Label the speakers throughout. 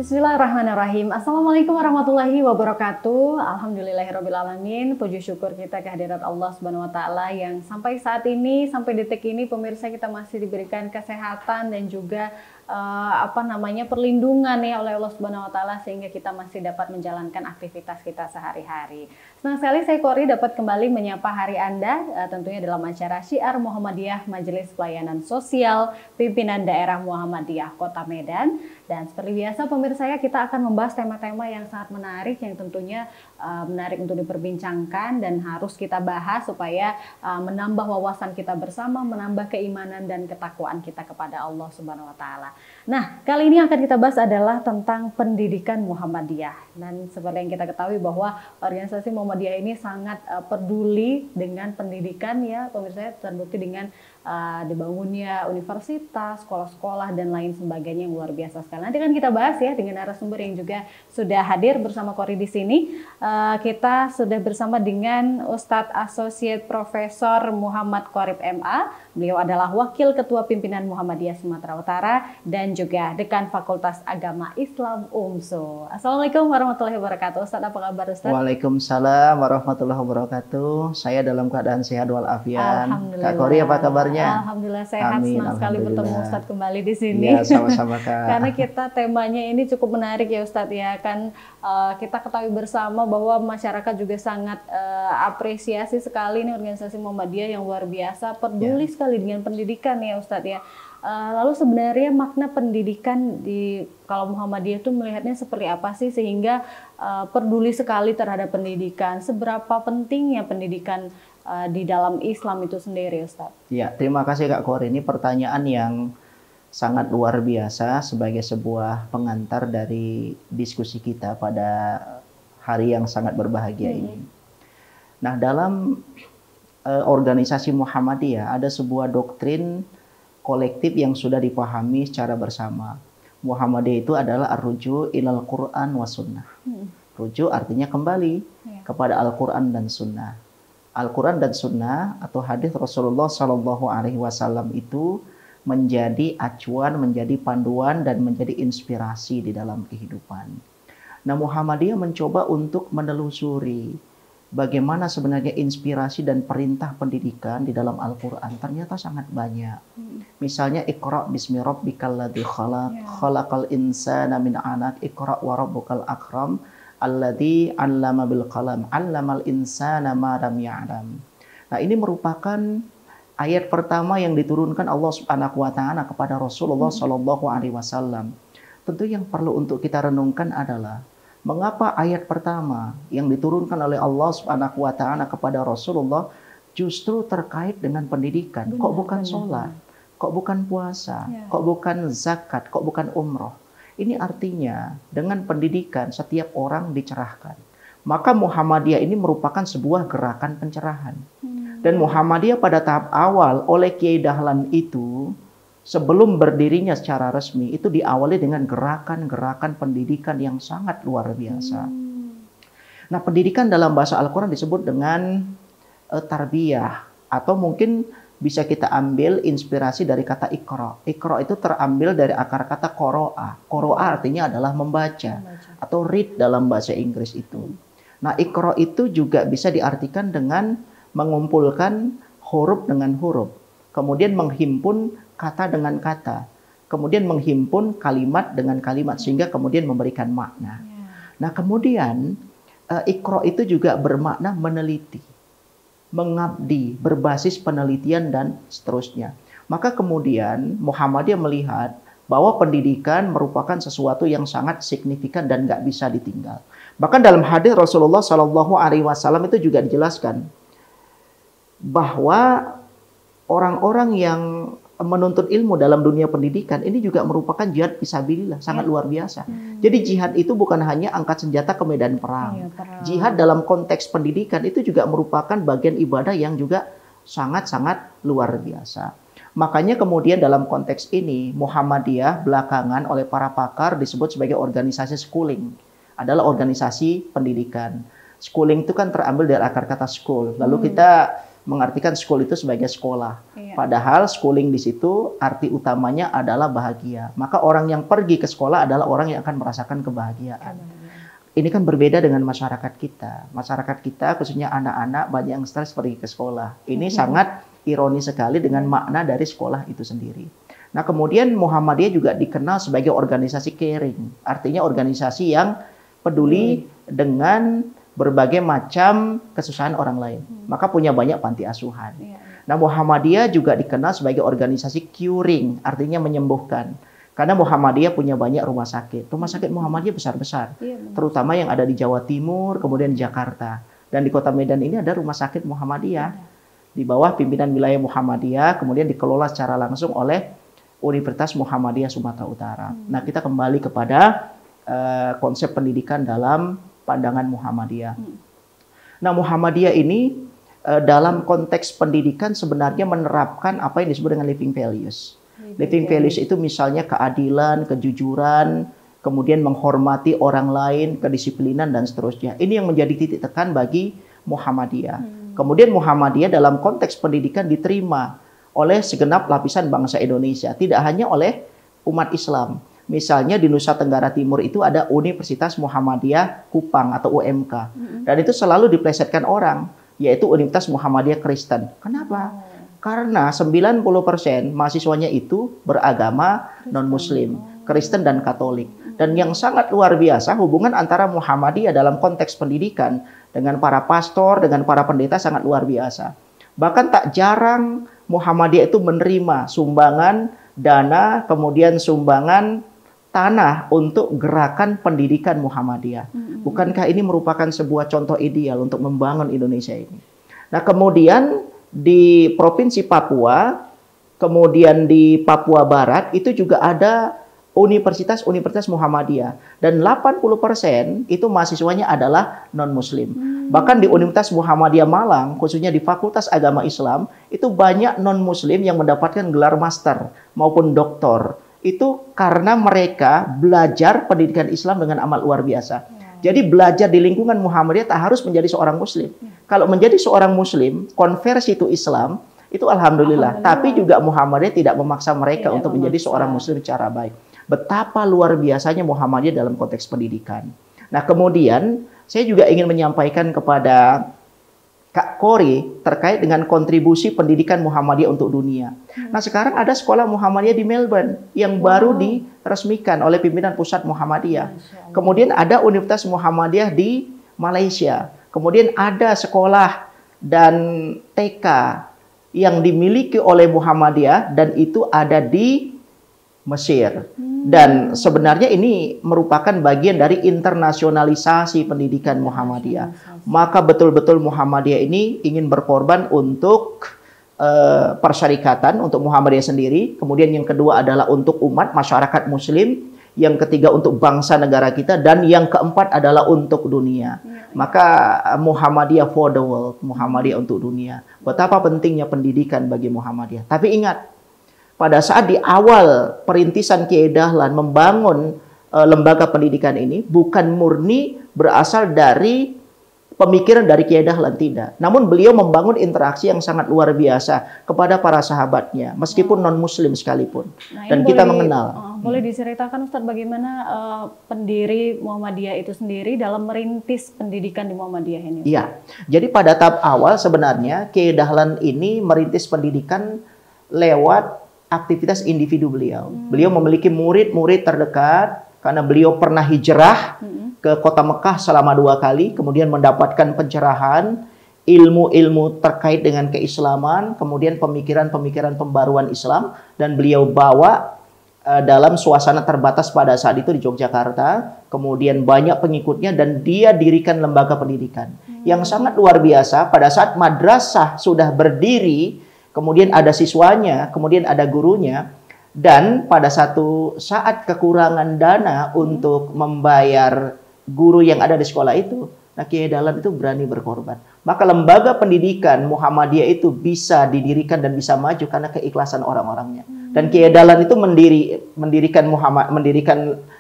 Speaker 1: Bismillahirrahmanirrahim. Assalamualaikum warahmatullahi wabarakatuh. Alhamdulillahirrabbilalamin. Puji syukur kita kehadirat Allah Subhanahu wa taala yang sampai saat ini, sampai detik ini pemirsa kita masih diberikan kesehatan dan juga perlindungan ya oleh Allah Subhanahu wa taala sehingga kita masih dapat menjalankan aktivitas kita sehari-hari. Senang sekali saya Kori dapat kembali menyapa hari Anda tentunya dalam acara Syiar Muhammadiyah Majelis Pelayanan Sosial Pimpinan Daerah Muhammadiyah Kota Medan. Dan seperti biasa pemirsa ya, kita akan membahas tema-tema yang sangat menarik yang tentunya menarik untuk diperbincangkan dan harus kita bahas supaya menambah wawasan kita bersama, menambah keimanan dan ketakwaan kita kepada Allah Subhanahu wa taala. Nah, kali ini yang akan kita bahas adalah tentang pendidikan Muhammadiyah. Dan seperti yang kita ketahui bahwa organisasi Muhammadiyah ini sangat peduli dengan pendidikan ya, pemirsa, terbukti dengan dibangunnya universitas, sekolah-sekolah dan lain sebagainya yang luar biasa sekali. Nanti kan kita bahas ya dengan narasumber yang juga sudah hadir bersama Kori di sini. Kita sudah bersama dengan Ustadz Associate Profesor Muhammad Qorib MA. Beliau adalah Wakil Ketua Pimpinan Muhammadiyah Sumatera Utara dan juga Dekan Fakultas Agama Islam UMSU. Assalamualaikum warahmatullahi wabarakatuh. Ustadz, apa kabar Ustadz?
Speaker 2: Waalaikumsalam warahmatullahi wabarakatuh. Saya dalam keadaan sehat walafiat. Kak Kori apa kabarnya?
Speaker 1: Alhamdulillah sehat.
Speaker 2: Amin,
Speaker 1: senang sekali bertemu Ustadz kembali di sini.
Speaker 2: Ya, sama-sama Kak.
Speaker 1: Karena kita temanya ini cukup menarik ya Ustadz ya, kan kita ketahui bersama bahwa masyarakat juga sangat apresiasi sekali ini organisasi Muhammadiyah yang luar biasa, peduli sekali dengan pendidikan ya Ustadz ya. Lalu sebenarnya makna pendidikan di kalau Muhammadiyah itu melihatnya seperti apa sih sehingga peduli sekali terhadap pendidikan? Seberapa pentingnya pendidikan di dalam Islam itu sendiri, Ustaz? Ya,
Speaker 2: terima kasih Kak Kori. Ini pertanyaan yang sangat luar biasa sebagai sebuah pengantar dari diskusi kita pada hari yang sangat berbahagia ini. Nah, dalam organisasi Muhammadiyah ada sebuah doktrin kolektif yang sudah dipahami secara bersama. Muhammadiyah itu adalah ar-ruju' ilal Qur'an wa sunnah. Rujuk artinya kembali kepada Al-Quran dan Sunnah. Al-Quran dan Sunnah atau hadis Rasulullah Shallallahu Alaihi Wasallam itu menjadi acuan, menjadi panduan dan menjadi inspirasi di dalam kehidupan. Nah, Muhammadiyah mencoba untuk menelusuri bagaimana sebenarnya inspirasi dan perintah pendidikan di dalam Al-Quran. Ternyata sangat banyak. Misalnya Iqra' bismi rabbikal ladzi khalaq, khalaqal insana min 'alaq, Iqra' wa rabbukal akram, alladzi 'allama bil qalam, 'allamal insana ma lam ya'lam. Nah, ini merupakan ayat pertama yang diturunkan Allah Subhanahu wa taala kepada Rasulullah sallallahu alaihi wasallam. Tentu yang perlu untuk kita renungkan adalah mengapa ayat pertama yang diturunkan oleh Allah Subhanahu wa taala kepada Rasulullah justru terkait dengan pendidikan. Kok bukan sholat? Kok bukan puasa? Kok bukan zakat? Kok bukan umroh? Ini artinya dengan pendidikan setiap orang dicerahkan. Maka Muhammadiyah ini merupakan sebuah gerakan pencerahan. Dan Muhammadiyah pada tahap awal oleh Kiai Dahlan itu sebelum berdirinya secara resmi itu diawali dengan gerakan-gerakan pendidikan yang sangat luar biasa. Nah, pendidikan dalam bahasa Al-Quran disebut dengan tarbiyah atau mungkin bisa kita ambil inspirasi dari kata Iqra'. Iqra' itu terambil dari akar kata qoro'a. Qoro'a artinya adalah membaca atau read dalam bahasa Inggris itu. Nah, Iqra' itu juga bisa diartikan dengan mengumpulkan huruf dengan huruf, kemudian menghimpun kata dengan kata, kemudian menghimpun kalimat dengan kalimat sehingga kemudian memberikan makna. Nah, kemudian Iqra' itu juga bermakna meneliti, mengabdi, berbasis penelitian dan seterusnya. Maka kemudian Muhammadiyah melihat bahwa pendidikan merupakan sesuatu yang sangat signifikan dan nggak bisa ditinggal. Bahkan dalam hadis Rasulullah Shallallahu Alaihi Wasallam itu juga dijelaskan bahwa orang-orang yang menuntut ilmu dalam dunia pendidikan ini juga merupakan jihad fisabilillah, sangat luar biasa. Jadi jihad itu bukan hanya angkat senjata ke medan perang. Jihad dalam konteks pendidikan itu juga merupakan bagian ibadah yang juga sangat-sangat luar biasa. Makanya kemudian dalam konteks ini Muhammadiyah belakangan oleh para pakar disebut sebagai organisasi schooling. Adalah organisasi pendidikan. Schooling itu kan terambil dari akar kata school. Lalu kita mengartikan school itu sebagai sekolah.
Speaker 1: Iya.
Speaker 2: Padahal schooling di situ arti utamanya adalah bahagia. Maka orang yang pergi ke sekolah adalah orang yang akan merasakan kebahagiaan. Ini kan berbeda dengan masyarakat kita. Masyarakat kita, khususnya anak-anak, banyak yang stres pergi ke sekolah. Ini sangat ironis sekali dengan makna dari sekolah itu sendiri. Nah, kemudian Muhammadiyah juga dikenal sebagai organisasi caring. Artinya organisasi yang peduli dengan berbagai macam kesusahan orang lain. Maka punya banyak panti asuhan. Nah, Muhammadiyah juga dikenal sebagai organisasi curing, artinya menyembuhkan. Karena Muhammadiyah punya banyak rumah sakit. Rumah sakit Muhammadiyah besar-besar. Terutama yang ada di Jawa Timur, kemudian di Jakarta. Dan di Kota Medan ini ada rumah sakit Muhammadiyah. Di bawah pimpinan wilayah Muhammadiyah, kemudian dikelola secara langsung oleh Universitas Muhammadiyah Sumatera Utara. Nah, kita kembali kepada konsep pendidikan dalam pandangan Muhammadiyah. Nah, Muhammadiyah ini dalam konteks pendidikan sebenarnya menerapkan apa yang disebut dengan living values. Living values itu misalnya keadilan, kejujuran, kemudian menghormati orang lain, kedisiplinan, dan seterusnya. Ini yang menjadi titik tekan bagi Muhammadiyah. Kemudian Muhammadiyah dalam konteks pendidikan diterima oleh segenap lapisan bangsa Indonesia, tidak hanya oleh umat Islam. Misalnya di Nusa Tenggara Timur itu ada Universitas Muhammadiyah Kupang atau UMK. Dan itu selalu diplesetkan orang, yaitu Universitas Muhammadiyah Kristen. Kenapa? Karena 90% mahasiswanya itu beragama non-Muslim, Kristen dan Katolik. Dan yang sangat luar biasa hubungan antara Muhammadiyah dalam konteks pendidikan dengan para pastor, dengan para pendeta sangat luar biasa. Bahkan tak jarang Muhammadiyah itu menerima sumbangan dana, kemudian sumbangan tanah untuk gerakan pendidikan Muhammadiyah. Bukankah ini merupakan sebuah contoh ideal untuk membangun Indonesia ini? Nah, kemudian di Provinsi Papua, kemudian di Papua Barat, itu juga ada universitas-universitas Muhammadiyah. Dan 80% itu mahasiswanya adalah non-Muslim. Bahkan di Universitas Muhammadiyah Malang, khususnya di Fakultas Agama Islam, itu banyak non-Muslim yang mendapatkan gelar master maupun doktor. Itu karena mereka belajar pendidikan Islam dengan amat luar biasa. Jadi belajar di lingkungan Muhammadiyah tak harus menjadi seorang Muslim. Kalau menjadi seorang Muslim, konversi itu Islam, itu alhamdulillah. Tapi juga Muhammadiyah tidak memaksa mereka untuk menjadi seorang Muslim secara baik. Betapa luar biasanya Muhammadiyah dalam konteks pendidikan. Nah, kemudian saya juga ingin menyampaikan kepada Kak Kori terkait dengan kontribusi pendidikan Muhammadiyah untuk dunia. Nah, sekarang ada sekolah Muhammadiyah di Melbourne yang baru diresmikan oleh pimpinan pusat Muhammadiyah. Kemudian ada Universitas Muhammadiyah di Malaysia. Kemudian ada sekolah dan TK yang dimiliki oleh Muhammadiyah dan itu ada di Mesir. Dan sebenarnya ini merupakan bagian dari internasionalisasi pendidikan Muhammadiyah. Maka betul-betul Muhammadiyah ini ingin berkorban untuk persyarikatan, untuk Muhammadiyah sendiri. Kemudian yang kedua adalah untuk umat masyarakat Muslim. Yang ketiga untuk bangsa negara kita. Dan yang keempat adalah untuk dunia. Maka Muhammadiyah for the world, Muhammadiyah untuk dunia. Betapa pentingnya pendidikan bagi Muhammadiyah. Tapi ingat, pada saat di awal perintisan Kiai Dahlan membangun lembaga pendidikan ini bukan murni berasal dari pemikiran dari Kiai Dahlan, tidak. Namun beliau membangun interaksi yang sangat luar biasa kepada para sahabatnya, meskipun non-Muslim sekalipun. Nah, dan kita mengenal.
Speaker 1: Boleh diceritakan Ustadz bagaimana pendiri Muhammadiyah itu sendiri dalam merintis pendidikan di Muhammadiyah ini?
Speaker 2: Iya, jadi pada tahap awal sebenarnya Kiai Dahlan ini merintis pendidikan lewat aktivitas individu beliau. Beliau memiliki murid-murid terdekat karena beliau pernah hijrah ke kota Mekah selama 2 kali, kemudian mendapatkan pencerahan, ilmu-ilmu terkait dengan keislaman, kemudian pemikiran-pemikiran pembaruan Islam, dan beliau bawa dalam suasana terbatas pada saat itu di Yogyakarta, kemudian banyak pengikutnya, dan dia dirikan lembaga pendidikan yang sangat luar biasa. Pada saat madrasah sudah berdiri, kemudian ada siswanya, kemudian ada gurunya, dan pada satu saat kekurangan dana untuk membayar guru yang ada di sekolah itu, nah Kiai Dahlan itu berani berkorban. Maka lembaga pendidikan Muhammadiyah itu bisa didirikan dan bisa maju karena keikhlasan orang-orangnya. Dan Kiai Dahlan itu mendirikan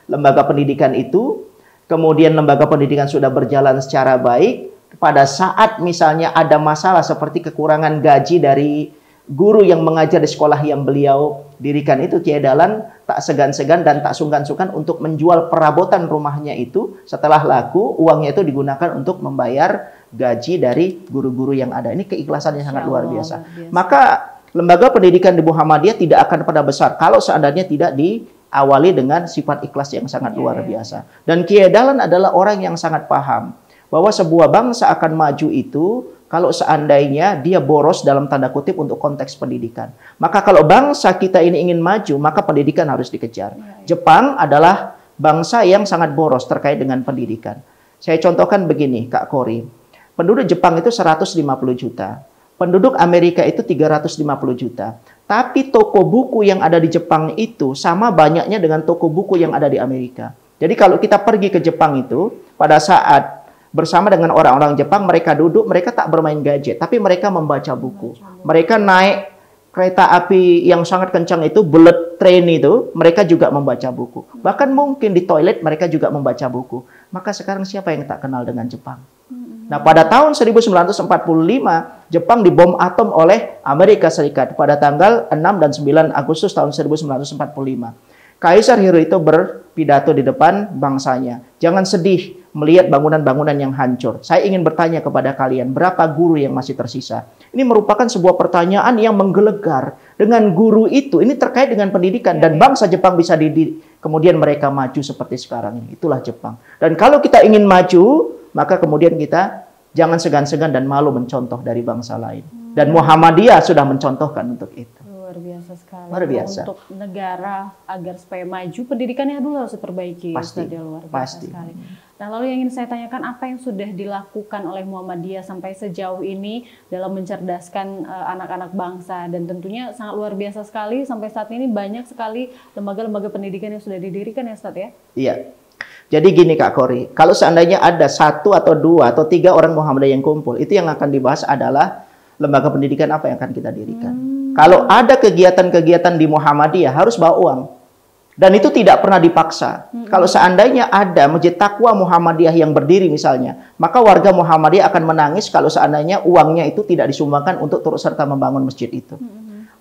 Speaker 2: lembaga pendidikan itu, kemudian lembaga pendidikan sudah berjalan secara baik, pada saat misalnya ada masalah seperti kekurangan gaji dari guru yang mengajar di sekolah yang beliau dirikan itu, Kiai Dahlan tak segan-segan dan tak sungkan-sungkan untuk menjual perabotan rumahnya itu. Setelah laku, uangnya itu digunakan untuk membayar gaji dari guru-guru yang ada. Ini keikhlasan yang sangat luar biasa. Maka lembaga pendidikan di Muhammadiyah tidak akan pada besar kalau seandainya tidak diawali dengan sifat ikhlas yang sangat luar biasa. Dan Kiai Dahlan adalah orang yang sangat paham bahwa sebuah bangsa akan maju itu kalau seandainya dia boros dalam tanda kutip untuk konteks pendidikan. Maka kalau bangsa kita ini ingin maju, maka pendidikan harus dikejar. Jepang adalah bangsa yang sangat boros terkait dengan pendidikan. Saya contohkan begini, Kak Kori. Penduduk Jepang itu 150 juta. Penduduk Amerika itu 350 juta. Tapi toko buku yang ada di Jepang itu sama banyaknya dengan toko buku yang ada di Amerika. Jadi kalau kita pergi ke Jepang itu, pada saat bersama dengan orang-orang Jepang, mereka duduk, mereka tak bermain gadget, tapi mereka membaca buku. Mereka naik kereta api yang sangat kencang itu, bullet train itu, mereka juga membaca buku. Bahkan mungkin di toilet mereka juga membaca buku. Maka sekarang siapa yang tak kenal dengan Jepang? Nah, pada tahun 1945, Jepang dibom atom oleh Amerika Serikat pada tanggal 6 dan 9 Agustus tahun 1945. Kaisar Hirohito berpidato di depan bangsanya. Jangan sedih melihat bangunan-bangunan yang hancur. Saya ingin bertanya kepada kalian, berapa guru yang masih tersisa? Ini merupakan sebuah pertanyaan yang menggelegar. Dengan guru itu, ini terkait dengan pendidikan. Dan bangsa Jepang bisa dididik. Kemudian mereka maju seperti sekarang ini. Itulah Jepang. Dan kalau kita ingin maju, maka kemudian kita jangan segan-segan dan malu mencontoh dari bangsa lain. Dan Muhammadiyah sudah mencontohkan untuk itu.
Speaker 1: Luar biasa sekali.
Speaker 2: Luar biasa.
Speaker 1: Untuk negara agar supaya maju, pendidikannya dulu harus diperbaiki.
Speaker 2: Pasti.
Speaker 1: Luar biasa
Speaker 2: Pasti.
Speaker 1: sekali. Nah, lalu yang ingin saya tanyakan, apa yang sudah dilakukan oleh Muhammadiyah sampai sejauh ini dalam mencerdaskan anak-anak bangsa, dan tentunya sangat luar biasa sekali sampai saat ini banyak sekali lembaga-lembaga pendidikan yang sudah didirikan ya Ustadz ya? Iya.
Speaker 2: Jadi gini Kak Kori, kalau seandainya ada 1 atau 2 atau 3 orang Muhammadiyah yang kumpul, itu yang akan dibahas adalah lembaga pendidikan apa yang akan kita dirikan. Kalau ada kegiatan-kegiatan di Muhammadiyah harus bawa uang. Dan itu tidak pernah dipaksa. Kalau seandainya ada Masjid Taqwa Muhammadiyah yang berdiri misalnya, maka warga Muhammadiyah akan menangis kalau seandainya uangnya itu tidak disumbangkan untuk turut serta membangun masjid itu.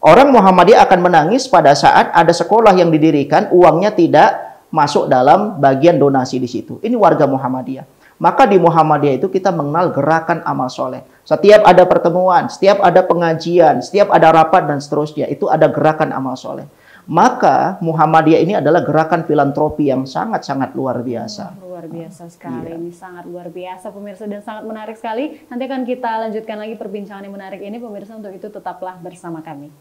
Speaker 2: Orang Muhammadiyah akan menangis pada saat ada sekolah yang didirikan, uangnya tidak masuk dalam bagian donasi di situ. Ini warga Muhammadiyah. Maka di Muhammadiyah itu kita mengenal gerakan amal soleh. Setiap ada pertemuan, setiap ada pengajian, setiap ada rapat dan seterusnya, itu ada gerakan amal soleh. Maka Muhammadiyah ini adalah gerakan filantropi yang sangat-sangat luar biasa.
Speaker 1: Luar biasa sekali, ini sangat luar biasa pemirsa dan sangat menarik sekali. Nanti akan kita lanjutkan lagi perbincangan yang menarik ini pemirsa, untuk itu tetaplah bersama kami.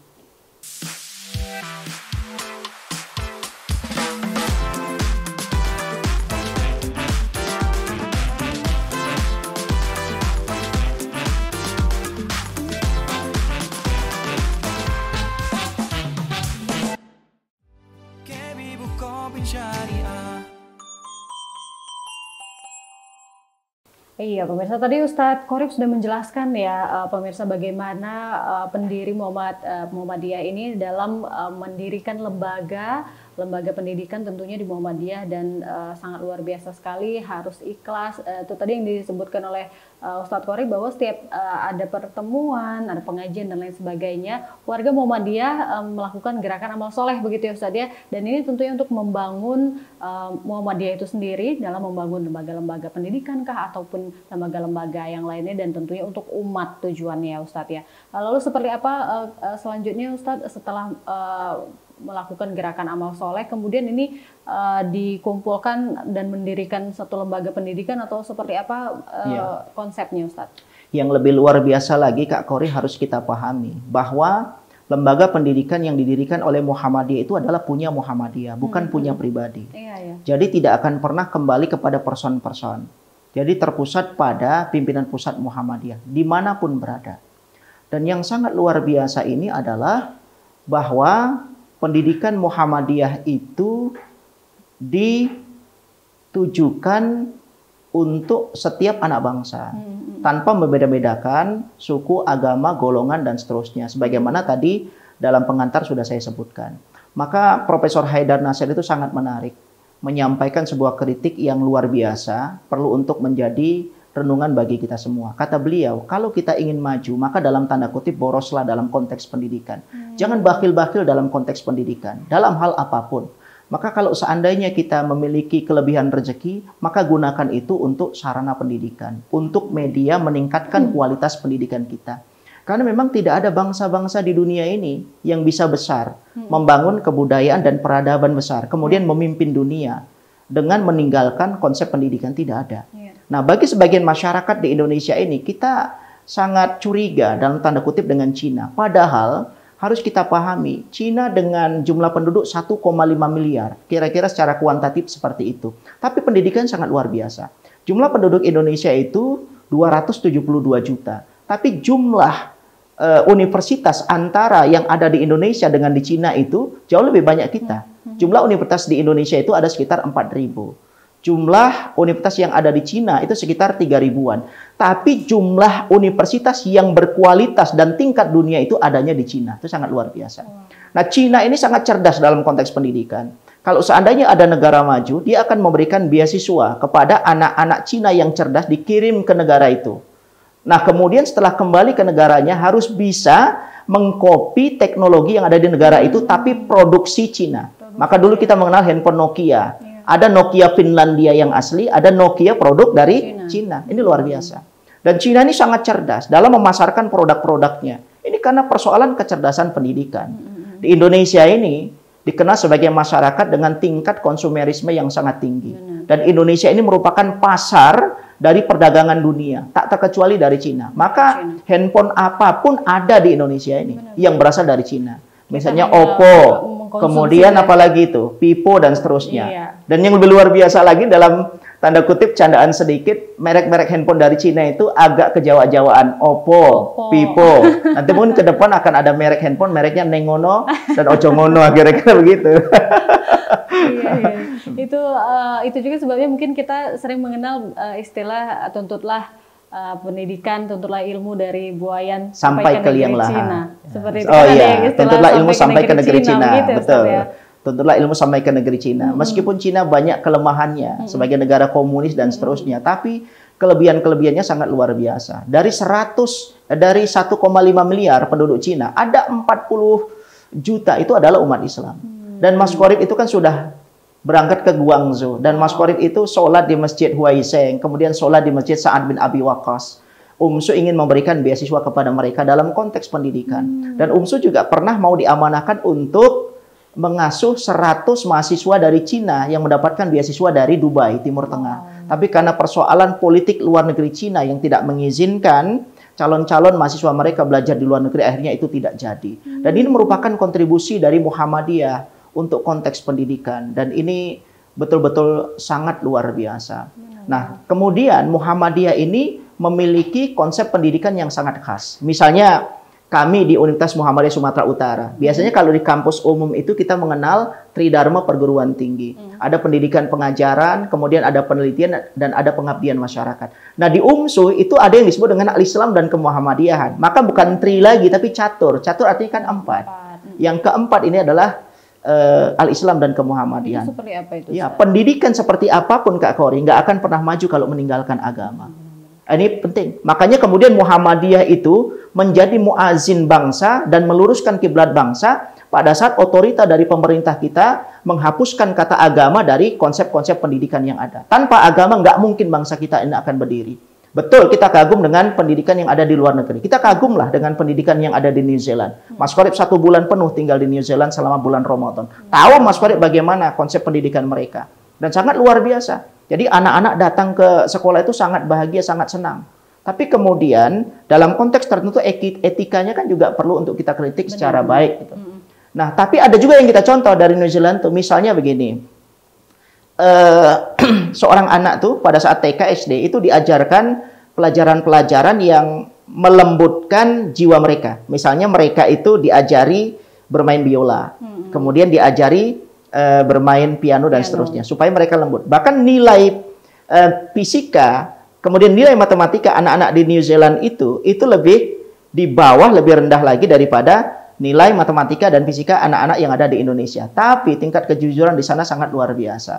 Speaker 1: Iya pemirsa, tadi Ustadz Qorib sudah menjelaskan ya pemirsa bagaimana pendiri Muhammadiyah ini dalam mendirikan lembaga pendidikan tentunya di Muhammadiyah, dan sangat luar biasa sekali, harus ikhlas. Itu tadi yang disebutkan oleh Ustadz Qorib bahwa setiap ada pertemuan, ada pengajian dan lain sebagainya, warga Muhammadiyah melakukan gerakan amal soleh begitu ya Ustadz ya. Dan ini tentunya untuk membangun Muhammadiyah itu sendiri dalam membangun lembaga-lembaga pendidikan kah ataupun lembaga-lembaga yang lainnya, dan tentunya untuk umat tujuannya ya Ustadz ya. Lalu seperti apa selanjutnya Ustadz setelah melakukan gerakan amal soleh, kemudian ini dikumpulkan dan mendirikan satu lembaga pendidikan, atau seperti apa konsepnya Ustadz?
Speaker 2: Yang lebih luar biasa lagi Kak Kori, harus kita pahami bahwa lembaga pendidikan yang didirikan oleh Muhammadiyah itu adalah punya Muhammadiyah, bukan punya pribadi. Jadi tidak akan pernah kembali kepada person-person. Jadi terpusat pada pimpinan pusat Muhammadiyah dimanapun berada. Dan yang sangat luar biasa ini adalah bahwa pendidikan Muhammadiyah itu ditujukan untuk setiap anak bangsa, tanpa membeda-bedakan suku, agama, golongan, dan seterusnya. Sebagaimana tadi dalam pengantar sudah saya sebutkan. Maka Profesor Haidar Nasir itu sangat menarik, menyampaikan sebuah kritik yang luar biasa, perlu untuk menjadi renungan bagi kita semua. Kata beliau, kalau kita ingin maju, maka dalam tanda kutip boroslah dalam konteks pendidikan. Jangan bakhil-bakhil dalam konteks pendidikan, dalam hal apapun. Maka kalau seandainya kita memiliki kelebihan rezeki, maka gunakan itu untuk sarana pendidikan, untuk media meningkatkan kualitas pendidikan kita. Karena memang tidak ada bangsa-bangsa di dunia ini yang bisa besar, membangun kebudayaan dan peradaban besar, kemudian memimpin dunia dengan meninggalkan konsep pendidikan, tidak ada. Nah, bagi sebagian masyarakat di Indonesia ini, kita sangat curiga dalam tanda kutip dengan Cina. Padahal harus kita pahami, Cina dengan jumlah penduduk 1,5 miliar, kira-kira secara kuantitatif seperti itu. Tapi pendidikan sangat luar biasa. Jumlah penduduk Indonesia itu 272 juta. Tapi jumlah universitas antara yang ada di Indonesia dengan di Cina itu jauh lebih banyak kita. Jumlah universitas di Indonesia itu ada sekitar 4.000. Jumlah universitas yang ada di Cina itu sekitar 3.000-an. Tapi jumlah universitas yang berkualitas dan tingkat dunia itu adanya di Cina. Itu sangat luar biasa. Nah, Cina ini sangat cerdas dalam konteks pendidikan. Kalau seandainya ada negara maju, dia akan memberikan beasiswa kepada anak-anak Cina yang cerdas, dikirim ke negara itu. Nah, kemudian setelah kembali ke negaranya harus bisa mengkopi teknologi yang ada di negara itu, tapi produksi Cina. Maka dulu kita mengenal handphone Nokia. Ada Nokia Finlandia yang asli, ada Nokia produk dari Cina. Ini luar biasa. Dan Cina ini sangat cerdas dalam memasarkan produk-produknya. Ini karena persoalan kecerdasan pendidikan. Di Indonesia ini dikenal sebagai masyarakat dengan tingkat konsumerisme yang sangat tinggi. Dan Indonesia ini merupakan pasar dari perdagangan dunia, tak terkecuali dari Cina. Maka handphone apapun ada di Indonesia ini yang berasal dari Cina. Misalnya Oppo, kemudian apalagi itu, Vivo dan seterusnya. Dan yang lebih luar biasa lagi dalam tanda kutip candaan sedikit, merek-merek handphone dari Cina itu agak kejawa-jawaan. Oppo, Vivo. Nanti mungkin ke depan akan ada merek handphone, mereknya Nengono dan Ojongono, kira-kira begitu.
Speaker 1: Itu juga sebabnya mungkin kita sering mengenal istilah tuntutlah pendidikan, tuntutlah ilmu dari buayan
Speaker 2: sampai ke liang lahat.
Speaker 1: Seperti itu.
Speaker 2: Oh iya, tuntutlah ilmu sampai ke negeri Cina.
Speaker 1: Gitu,
Speaker 2: betul. Tuntutlah ilmu sampai ke negeri Cina. Meskipun Cina banyak kelemahannya sebagai negara komunis dan seterusnya, tapi kelebihan-kelebihannya sangat luar biasa. Dari 1,5 miliar penduduk Cina, ada 40 juta itu adalah umat Islam. Dan Mas Qorib itu kan sudah berangkat ke Guangzhou, dan Mas Qorib itu sholat di Masjid Huaiseng, kemudian sholat di Masjid Sa'ad bin Abi Waqqas. UMSU ingin memberikan beasiswa kepada mereka dalam konteks pendidikan. Dan UMSU juga pernah mau diamanahkan untuk mengasuh 100 mahasiswa dari Cina yang mendapatkan beasiswa dari Dubai, Timur Tengah. Tapi karena persoalan politik luar negeri Cina yang tidak mengizinkan calon-calon mahasiswa mereka belajar di luar negeri, akhirnya itu tidak jadi. Dan ini merupakan kontribusi dari Muhammadiyah untuk konteks pendidikan, dan ini betul-betul sangat luar biasa. Nah, kemudian Muhammadiyah ini memiliki konsep pendidikan yang sangat khas. Misalnya kami di Universitas Muhammadiyah Sumatera Utara, biasanya kalau di kampus umum itu kita mengenal Tridharma perguruan tinggi. Ada pendidikan pengajaran, kemudian ada penelitian, dan ada pengabdian masyarakat. Nah, di UMSU itu ada yang disebut dengan Al-Islam dan Kemuhammadiyahan. Maka bukan tri lagi, tapi catur. Catur artinya kan 4. Yang keempat ini adalah Al-Islam dan Kemuhammadiyahan.
Speaker 1: Itu seperti apa itu?
Speaker 2: Ya, pendidikan seperti apapun Kak Kori nggak akan pernah maju kalau meninggalkan agama. Ini penting. Makanya kemudian Muhammadiyah itu menjadi muazin bangsa dan meluruskan kiblat bangsa pada saat otorita dari pemerintah kita menghapuskan kata agama dari konsep-konsep pendidikan yang ada. Tanpa agama nggak mungkin bangsa kita ini akan berdiri. Betul, kita kagum dengan pendidikan yang ada di luar negeri. Kita kagumlah dengan pendidikan yang ada di New Zealand. Mas Qorib 1 bulan penuh tinggal di New Zealand selama bulan Ramadan. Tahu Mas Qorib bagaimana konsep pendidikan mereka. Dan sangat luar biasa. Jadi anak-anak datang ke sekolah itu sangat bahagia, sangat senang. Tapi kemudian dalam konteks tertentu etikanya kan juga perlu untuk kita kritik secara baik. Gitu. Nah, tapi ada juga yang kita contoh dari New Zealand tuh, misalnya begini. Seorang anak tuh pada saat TK SD itu diajarkan pelajaran-pelajaran yang melembutkan jiwa mereka. Misalnya mereka itu diajari bermain biola, kemudian diajari bermain piano dan seterusnya supaya mereka lembut. Bahkan nilai fisika, kemudian nilai matematika anak-anak di New Zealand itu lebih di bawah, lebih rendah lagi daripada nilai matematika dan fisika anak-anak yang ada di Indonesia. Tapi tingkat kejujuran di sana sangat luar biasa.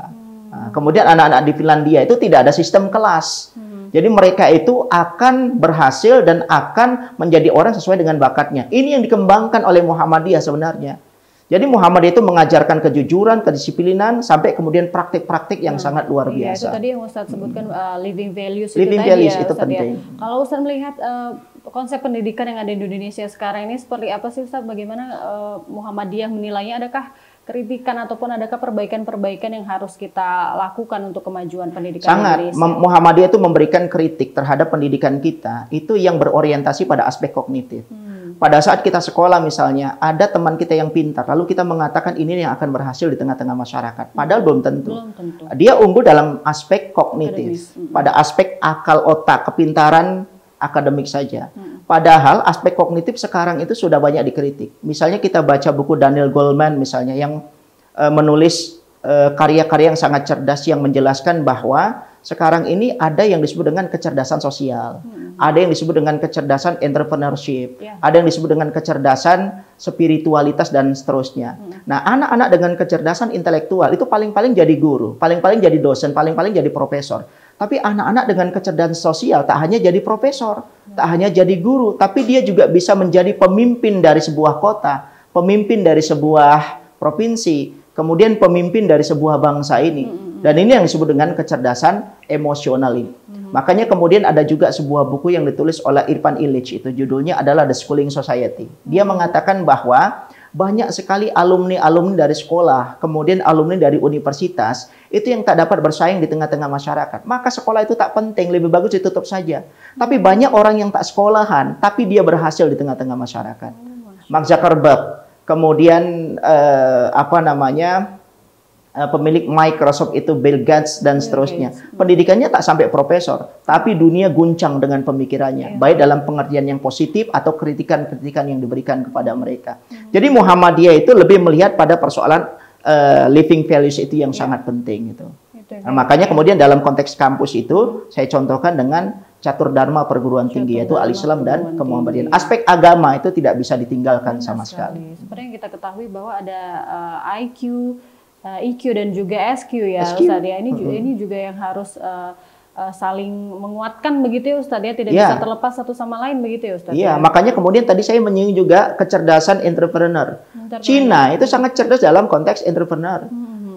Speaker 2: Nah, kemudian anak-anak di Finlandia itu tidak ada sistem kelas. Jadi mereka itu akan berhasil dan akan menjadi orang sesuai dengan bakatnya. Ini yang dikembangkan oleh Muhammadiyah sebenarnya. Jadi Muhammadiyah itu mengajarkan kejujuran, kedisiplinan, sampai kemudian praktik-praktik yang sangat luar
Speaker 1: Iya,
Speaker 2: biasa.
Speaker 1: itu tadi yang Ustadz sebutkan living values
Speaker 2: Living
Speaker 1: itu
Speaker 2: values
Speaker 1: tadi ya,
Speaker 2: itu
Speaker 1: Ustadz
Speaker 2: penting.
Speaker 1: ya. Kalau Ustadz melihat konsep pendidikan yang ada di Indonesia sekarang ini seperti apa sih Ustadz? Bagaimana Muhammadiyah menilainya? Adakah kritikan ataupun adakah perbaikan-perbaikan yang harus kita lakukan untuk kemajuan pendidikan
Speaker 2: Sangat.
Speaker 1: Indonesia?
Speaker 2: Muhammadiyah itu memberikan kritik terhadap pendidikan kita, itu yang berorientasi pada aspek kognitif. Pada saat kita sekolah misalnya, ada teman kita yang pintar, lalu kita mengatakan ini yang akan berhasil di tengah-tengah masyarakat. Padahal belum tentu. Dia unggul dalam aspek kognitif, pada aspek akal otak, kepintaran akademik saja. Padahal aspek kognitif sekarang itu sudah banyak dikritik. Misalnya kita baca buku Daniel Goleman misalnya yang menulis karya-karya yang sangat cerdas yang menjelaskan bahwa sekarang ini ada yang disebut dengan kecerdasan sosial, ada yang disebut dengan kecerdasan entrepreneurship, ada yang disebut dengan kecerdasan spiritualitas dan seterusnya. Nah, anak-anak dengan kecerdasan intelektual itu paling-paling jadi guru, paling-paling jadi dosen, paling-paling jadi profesor. Tapi anak-anak dengan kecerdasan sosial tak hanya jadi profesor, tak hanya jadi guru, tapi dia juga bisa menjadi pemimpin dari sebuah kota, pemimpin dari sebuah provinsi, kemudian pemimpin dari sebuah bangsa ini. Dan ini yang disebut dengan kecerdasan emosional ini. Makanya kemudian ada juga sebuah buku yang ditulis oleh Irfan Illich, itu judulnya adalah The Schooling Society. Dia mengatakan bahwa banyak sekali alumni-alumni dari sekolah, kemudian alumni dari universitas, itu yang tak dapat bersaing di tengah-tengah masyarakat. Maka sekolah itu tak penting, lebih bagus ditutup saja. Tapi banyak orang yang tak sekolahan, tapi dia berhasil di tengah-tengah masyarakat. Mark Zuckerberg, kemudian pemilik Microsoft itu Bill Gates dan seterusnya. Pendidikannya tak sampai profesor, tapi dunia guncang dengan pemikirannya, baik dalam pengertian yang positif atau kritikan-kritikan yang diberikan kepada mereka. Jadi Muhammadiyah itu lebih melihat pada persoalan living values itu yang sangat penting itu. Nah, makanya kemudian dalam konteks kampus itu saya contohkan dengan catur dharma perguruan tinggi, yaitu al-Islam dan kemuhammadiyan. Aspek agama itu tidak bisa ditinggalkan sama sekali.
Speaker 1: Seperti yang kita ketahui bahwa ada IQ, EQ dan juga SQ ya Ustadz ya. Ini juga yang harus saling menguatkan begitu ya Ustadz ya, tidak bisa terlepas satu sama lain begitu ya Ustadz.
Speaker 2: Iya, makanya kemudian tadi saya menyinggung juga kecerdasan entrepreneur. Cina itu sangat cerdas dalam konteks entrepreneur.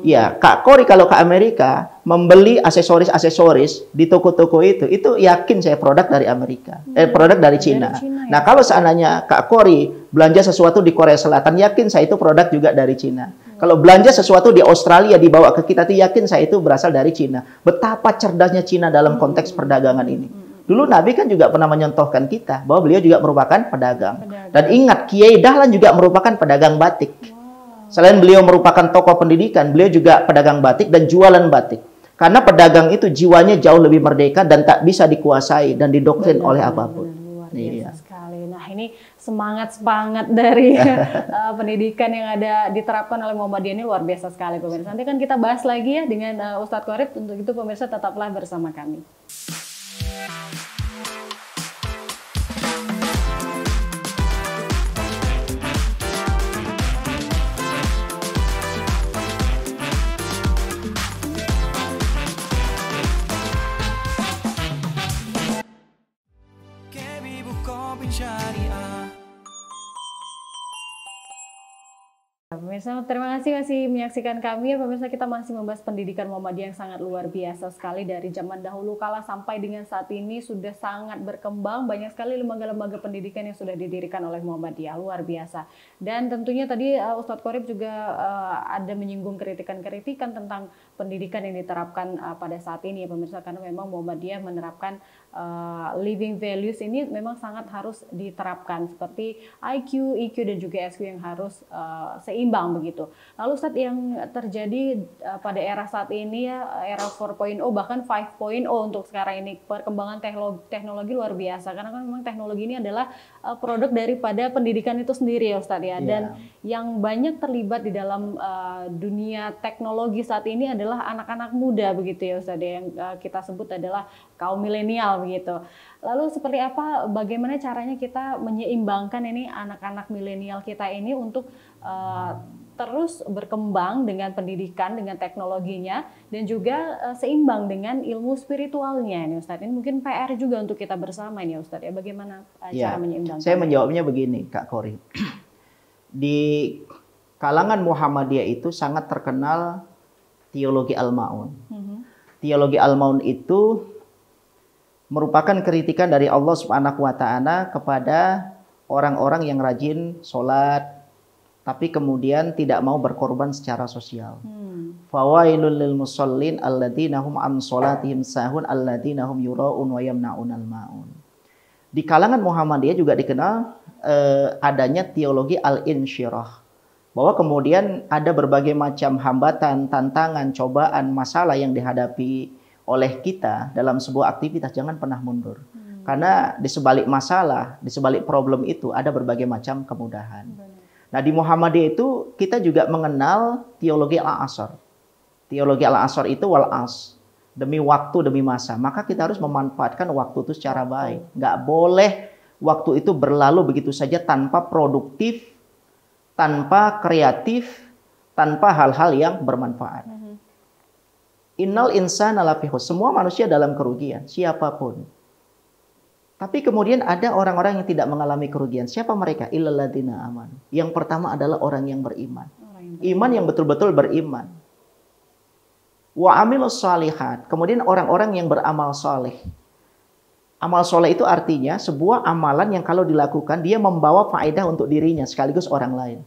Speaker 2: Ya, Kak Kori kalau ke Amerika membeli aksesoris-aksesoris di toko-toko itu yakin saya produk dari Amerika, produk dari Cina. Nah, kalau seandainya Kak Kori belanja sesuatu di Korea Selatan, yakin saya itu produk juga dari Cina. Kalau belanja sesuatu di Australia dibawa ke kita, itu yakin saya itu berasal dari Cina. Betapa cerdasnya Cina dalam konteks perdagangan ini. Dulu Nabi kan juga pernah menyontohkan kita bahwa beliau juga merupakan pedagang. Dan ingat, Kiai Dahlan juga merupakan pedagang batik. Selain beliau merupakan tokoh pendidikan, beliau juga pedagang batik dan jualan batik. Karena pedagang itu jiwanya jauh lebih merdeka dan tak bisa dikuasai dan didoktrin oleh apapun.
Speaker 1: Luar biasa sekali. Nah, ini semangat dari pendidikan yang ada diterapkan oleh Muhammadiyah ini luar biasa sekali pemirsa. Nanti kan kita bahas lagi ya dengan Ustadz Qorib. Untuk itu pemirsa tetaplah bersama kami. Pemirsa, terima kasih masih menyaksikan kami ya pemirsa. Kita masih membahas pendidikan Muhammadiyah yang sangat luar biasa sekali. Dari zaman dahulu kala sampai dengan saat ini sudah sangat berkembang. Banyak sekali lembaga-lembaga pendidikan yang sudah didirikan oleh Muhammadiyah, luar biasa. Dan tentunya tadi Ustadz Qorib juga ada menyinggung kritikan-kritikan tentang pendidikan yang diterapkan pada saat ini ya pemirsa. Karena memang Muhammadiyah menerapkan living values ini memang sangat harus diterapkan, seperti IQ, EQ dan juga SQ yang harus seimbang begitu. Lalu Ustadz, yang terjadi pada era saat ini ya, era 4.0 bahkan 5.0 untuk sekarang ini, perkembangan teknologi luar biasa, karena kan memang teknologi ini adalah produk daripada pendidikan itu sendiri ya Ustadz ya. Dan yang banyak terlibat di dalam dunia teknologi saat ini adalah anak-anak muda begitu ya Ustadz ya, yang kita sebut adalah kaum milenial begitu. Lalu seperti apa, bagaimana caranya kita menyeimbangkan ini anak-anak milenial kita ini untuk terus berkembang dengan pendidikan, dengan teknologinya, dan juga seimbang dengan ilmu spiritualnya ini Ustadz. Ini mungkin PR juga untuk kita bersama ini Ustadz ya, bagaimana cara menyeimbangkan?
Speaker 2: Saya menjawabnya begini Kak Kori. Di kalangan Muhammadiyah itu sangat terkenal teologi Al-Ma'un. Teologi Al-Ma'un itu merupakan kritikan dari Allah Subhanahu wa Ta'ala kepada orang-orang yang rajin sholat, tapi kemudian tidak mau berkorban secara sosial. Fawailul lil musallin alladzina hum an sholatihim sahun alladzina hum yura'un wa yamna'unal ma'un. Di kalangan Muhammadiyah juga dikenal adanya teologi al-insyirah. Bahwa kemudian ada berbagai macam hambatan, tantangan, cobaan, masalah yang dihadapi oleh kita dalam sebuah aktivitas, jangan pernah mundur. Karena di sebalik masalah, di sebalik problem itu ada berbagai macam kemudahan. Nah, di Muhammadiyah itu kita juga mengenal teologi al-asr. Teologi al-asr itu wal-as, demi waktu, demi masa. Maka kita harus memanfaatkan waktu itu secara baik. Nggak boleh waktu itu berlalu begitu saja tanpa produktif, tanpa kreatif, tanpa hal-hal yang bermanfaat. Innal insana lafi khusr. Semua manusia dalam kerugian, siapapun. Tapi kemudian ada orang-orang yang tidak mengalami kerugian. Siapa mereka? Illal ladzina amanu. Yang pertama adalah orang yang beriman. Iman yang betul-betul beriman. Wa amilus shalihat. Kemudian orang-orang yang beramal soleh. Amal soleh itu artinya sebuah amalan yang kalau dilakukan dia membawa faedah untuk dirinya sekaligus orang lain.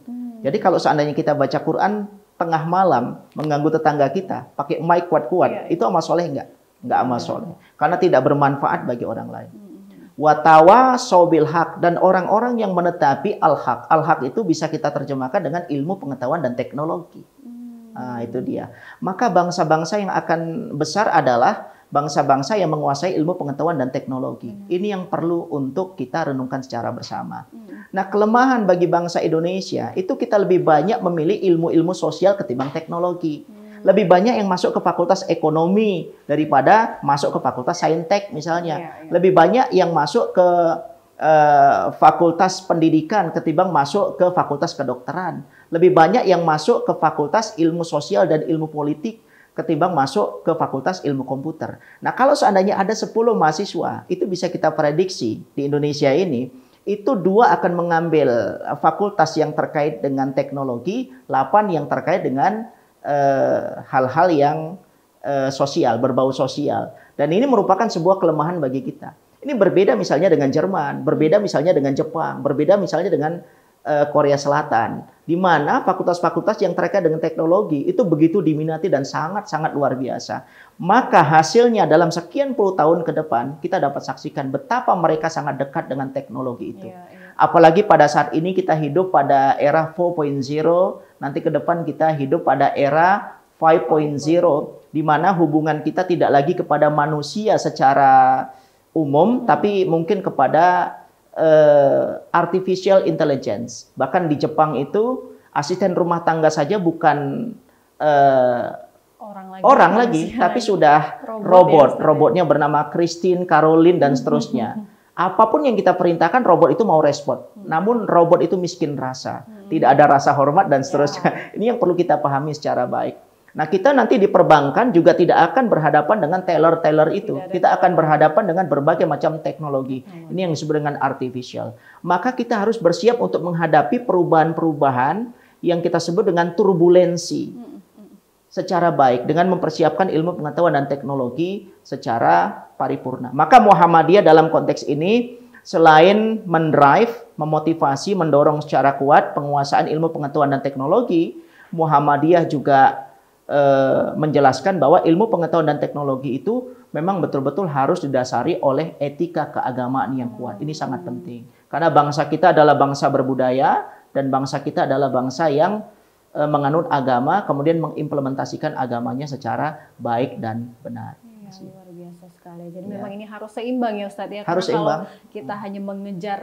Speaker 2: Jadi kalau seandainya kita baca Quran tengah malam mengganggu tetangga kita pakai mic kuat-kuat, itu amal soleh enggak? Enggak amal soleh. Karena tidak bermanfaat bagi orang lain. Watawasau bil haq, dan orang-orang yang menetapi al-haq. Al-haq itu bisa kita terjemahkan dengan ilmu pengetahuan dan teknologi. Nah, itu dia. Maka bangsa-bangsa yang akan besar adalah bangsa-bangsa yang menguasai ilmu pengetahuan dan teknologi. Ini yang perlu untuk kita renungkan secara bersama. Nah, kelemahan bagi bangsa Indonesia itu kita lebih banyak memilih ilmu-ilmu sosial ketimbang teknologi. Lebih banyak yang masuk ke fakultas ekonomi daripada masuk ke fakultas saintek misalnya. Lebih banyak yang masuk ke fakultas pendidikan ketimbang masuk ke fakultas kedokteran. Lebih banyak yang masuk ke fakultas ilmu sosial dan ilmu politik ketimbang masuk ke fakultas ilmu komputer. Nah, kalau seandainya ada 10 mahasiswa, itu bisa kita prediksi di Indonesia ini, itu 2 akan mengambil fakultas yang terkait dengan teknologi, 8 yang terkait dengan hal-hal yang sosial, berbau sosial. Dan ini merupakan sebuah kelemahan bagi kita. Ini berbeda misalnya dengan Jerman, berbeda misalnya dengan Jepang, berbeda misalnya dengan Korea Selatan, di mana fakultas-fakultas yang terkait dengan teknologi itu begitu diminati dan sangat-sangat luar biasa. Maka hasilnya dalam sekian puluh tahun ke depan, kita dapat saksikan betapa mereka sangat dekat dengan teknologi itu. Apalagi pada saat ini kita hidup pada era 4.0, nanti ke depan kita hidup pada era 5.0, di mana hubungan kita tidak lagi kepada manusia secara umum, tapi mungkin kepada artificial intelligence. Bahkan di Jepang itu asisten rumah tangga saja bukan orang lagi tapi sudah robot. Robotnya bernama Christine, Caroline, dan seterusnya. Apapun yang kita perintahkan, robot itu mau respon. Namun robot itu miskin rasa. Tidak ada rasa hormat dan seterusnya. Ini yang perlu kita pahami secara baik. Nah, kita nanti di perbankan juga tidak akan berhadapan dengan teller-teller itu. Kita akan berhadapan dengan berbagai macam teknologi. Ini yang disebut dengan artificial. Maka kita harus bersiap untuk menghadapi perubahan-perubahan yang kita sebut dengan turbulensi secara baik, dengan mempersiapkan ilmu pengetahuan dan teknologi secara paripurna. Maka Muhammadiyah dalam konteks ini selain mendrive, memotivasi, mendorong secara kuat penguasaan ilmu pengetahuan dan teknologi, Muhammadiyah juga menjelaskan bahwa ilmu pengetahuan dan teknologi itu memang betul-betul harus didasari oleh etika keagamaan yang kuat. Ini sangat penting. Karena bangsa kita adalah bangsa berbudaya dan bangsa kita adalah bangsa yang menganut agama, kemudian mengimplementasikan agamanya secara baik dan benar.
Speaker 1: Luar biasa. biasa sekali. Jadi
Speaker 2: Ya.
Speaker 1: memang ini harus seimbang ya Ustadz ya.
Speaker 2: Harus
Speaker 1: Karena
Speaker 2: seimbang.
Speaker 1: kalau kita hanya mengejar,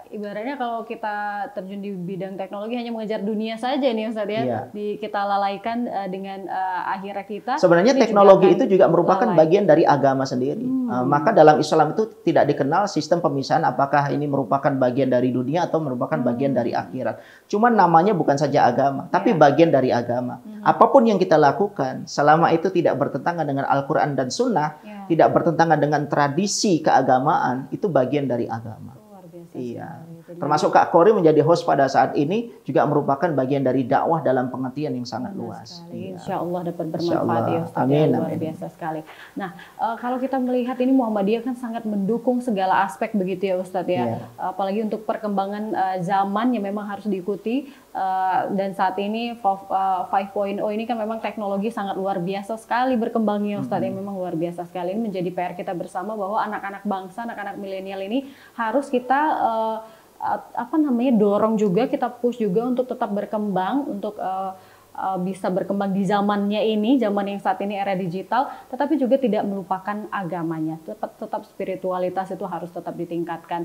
Speaker 1: ibaratnya kalau kita terjun di bidang teknologi hanya mengejar dunia saja nih Ustadz ya.
Speaker 2: Iya.
Speaker 1: Kita lalaikan dengan akhirat kita.
Speaker 2: Sebenarnya
Speaker 1: ini
Speaker 2: teknologi
Speaker 1: juga
Speaker 2: itu juga merupakan
Speaker 1: lalai.
Speaker 2: bagian dari agama sendiri. Maka dalam Islam itu tidak dikenal sistem pemisahan apakah ini merupakan bagian dari dunia atau merupakan bagian dari akhirat. Cuman namanya bukan saja agama, tapi bagian dari agama. Apapun yang kita lakukan, selama itu tidak bertentangan dengan Al-Quran dan Sunnah, tidak bertentangan dengan tradisi keagamaan, itu bagian dari agama.
Speaker 1: Luar biasa
Speaker 2: Iya.
Speaker 1: sekali. Jadi
Speaker 2: Termasuk Kak Kori menjadi host pada saat ini juga merupakan bagian dari dakwah dalam pengertian yang sangat
Speaker 1: benar
Speaker 2: luas.
Speaker 1: sekali.
Speaker 2: Iya.
Speaker 1: Insya Allah dapat
Speaker 2: Insya
Speaker 1: bermanfaat
Speaker 2: Allah.
Speaker 1: ya Ustaz.
Speaker 2: Amin,
Speaker 1: Ya, luar
Speaker 2: amin.
Speaker 1: biasa sekali. Nah, kalau kita melihat ini Muhammadiyah kan sangat mendukung segala aspek begitu ya Ustadz ya.
Speaker 2: Iya.
Speaker 1: Apalagi untuk perkembangan zaman yang memang harus diikuti. Dan saat ini 5.0 ini kan memang teknologi sangat luar biasa sekali berkembangnya Ustadz ya. Memang luar biasa sekali. Ini menjadi PR kita bersama bahwa anak-anak bangsa, anak-anak milenial ini harus kita dorong juga, kita push juga untuk tetap berkembang, untuk bisa berkembang di zamannya ini, zaman yang saat ini era digital, tetapi juga tidak melupakan agamanya. Tetap spiritualitas itu harus tetap ditingkatkan.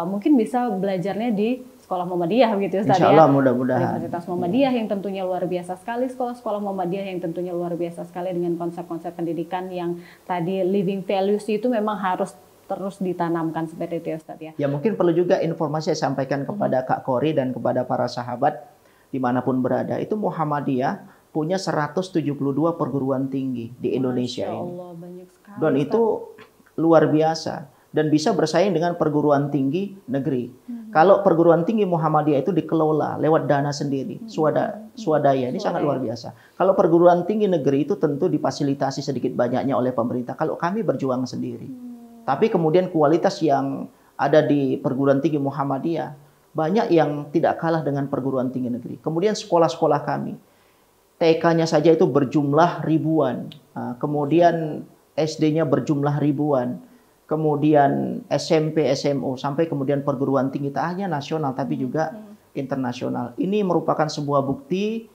Speaker 1: Mungkin bisa belajarnya di sekolah Muhammadiyah begitu Ustaz
Speaker 2: Insya
Speaker 1: ya.
Speaker 2: Allah mudah-mudahan.
Speaker 1: Universitas Muhammadiyah yang tentunya luar biasa sekali, sekolah-sekolah Muhammadiyah yang tentunya luar biasa sekali dengan konsep-konsep pendidikan yang tadi living values itu memang harus terus ditanamkan seperti itu ya Ustaz ya.
Speaker 2: Ya mungkin perlu juga informasi saya sampaikan kepada Kak Kori dan kepada para sahabat dimanapun berada. Itu Muhammadiyah punya 172 perguruan tinggi di Indonesia
Speaker 1: Masya
Speaker 2: ini.
Speaker 1: Allah, banyak sekali,
Speaker 2: Dan
Speaker 1: Ustaz.
Speaker 2: itu luar biasa. Dan bisa bersaing dengan perguruan tinggi negeri. Kalau perguruan tinggi Muhammadiyah itu dikelola lewat dana sendiri, swadaya, ini sangat luar biasa. Kalau perguruan tinggi negeri itu tentu difasilitasi sedikit banyaknya oleh pemerintah. Kalau kami berjuang sendiri. Tapi kemudian kualitas yang ada di perguruan tinggi Muhammadiyah banyak yang tidak kalah dengan perguruan tinggi negeri. Kemudian sekolah-sekolah kami, TK-nya saja itu berjumlah ribuan. Kemudian SD-nya berjumlah ribuan. Kemudian SMP, SMO, sampai kemudian perguruan tinggi tak hanya nasional tapi juga internasional. Ini merupakan sebuah bukti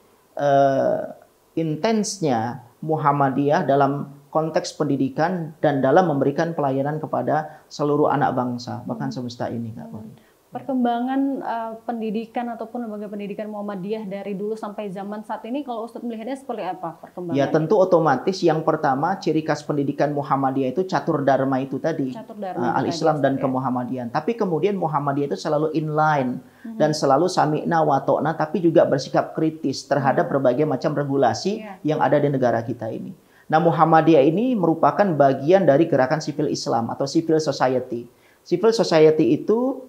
Speaker 2: intensnya Muhammadiyah dalam konteks pendidikan dan dalam memberikan pelayanan kepada seluruh anak bangsa, bahkan semesta ini, Kak Kori.
Speaker 1: Perkembangan pendidikan ataupun lembaga pendidikan Muhammadiyah dari dulu sampai zaman saat ini, kalau Ustadz melihatnya seperti apa perkembangannya?
Speaker 2: Ya tentu otomatis yang pertama ciri khas pendidikan Muhammadiyah itu catur dharma itu tadi, al-Islam dan kemuhammadian. Tapi kemudian Muhammadiyah itu selalu inline dan selalu sami'na wa ta'na, tapi juga bersikap kritis terhadap berbagai macam regulasi yang ada di negara kita ini. Nah, Muhammadiyah ini merupakan bagian dari gerakan sipil Islam atau civil society. Civil society itu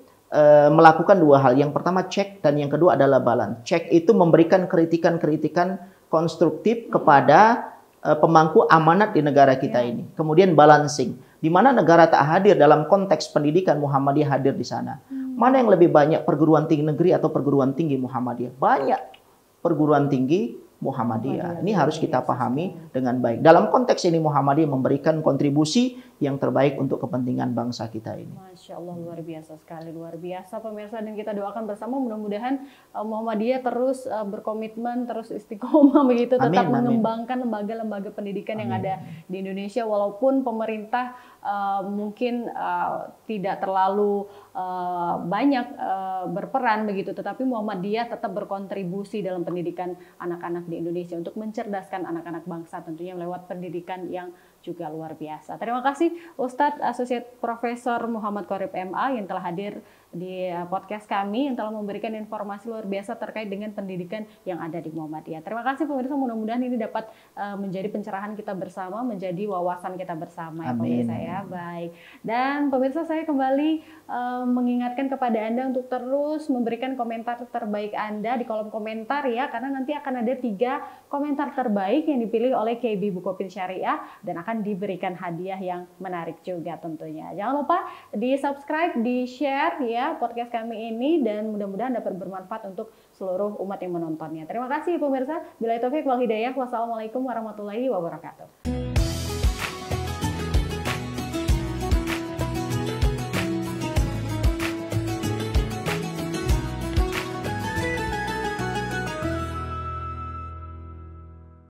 Speaker 2: melakukan dua hal. Yang pertama cek dan yang kedua adalah balance. Cek itu memberikan kritikan-kritikan konstruktif kepada pemangku amanat di negara kita ini. Kemudian balancing, di mana negara tak hadir dalam konteks pendidikan, Muhammadiyah hadir di sana. Mana yang lebih banyak, perguruan tinggi negeri atau perguruan tinggi Muhammadiyah? Banyak perguruan tinggi Muhammadiyah. Ini harus kita pahami dengan baik. Dalam konteks ini Muhammadiyah memberikan kontribusi yang terbaik untuk kepentingan bangsa kita ini.
Speaker 1: Masya Allah, luar biasa sekali, luar biasa pemirsa, dan kita doakan bersama mudah-mudahan Muhammadiyah terus berkomitmen, terus istiqomah begitu, tetap mengembangkan lembaga-lembaga pendidikan yang ada di Indonesia, walaupun pemerintah mungkin tidak terlalu banyak berperan begitu, tetapi Muhammadiyah tetap berkontribusi dalam pendidikan anak-anak di Indonesia untuk mencerdaskan anak-anak bangsa tentunya lewat pendidikan yang juga luar biasa. Terima kasih Ustadz Associate Profesor Muhammad Qorib MA yang telah hadir di podcast kami, yang telah memberikan informasi luar biasa terkait dengan pendidikan yang ada di Muhammadiyah. Terima kasih pemirsa, mudah-mudahan ini dapat menjadi pencerahan kita bersama, menjadi wawasan kita bersama ya pemirsa ya. Baik. Dan pemirsa, saya kembali mengingatkan kepada Anda untuk terus memberikan komentar terbaik Anda di kolom komentar ya, karena nanti akan ada 3 komentar terbaik yang dipilih oleh KB Bukopin Syariah dan akan diberikan hadiah yang menarik juga tentunya. Jangan lupa di-subscribe, di-share ya podcast kami ini, dan mudah-mudahan dapat bermanfaat untuk seluruh umat yang menontonnya. Terima kasih pemirsa. Billahi taufik wal hidayah. Wassalamualaikum warahmatullahi wabarakatuh.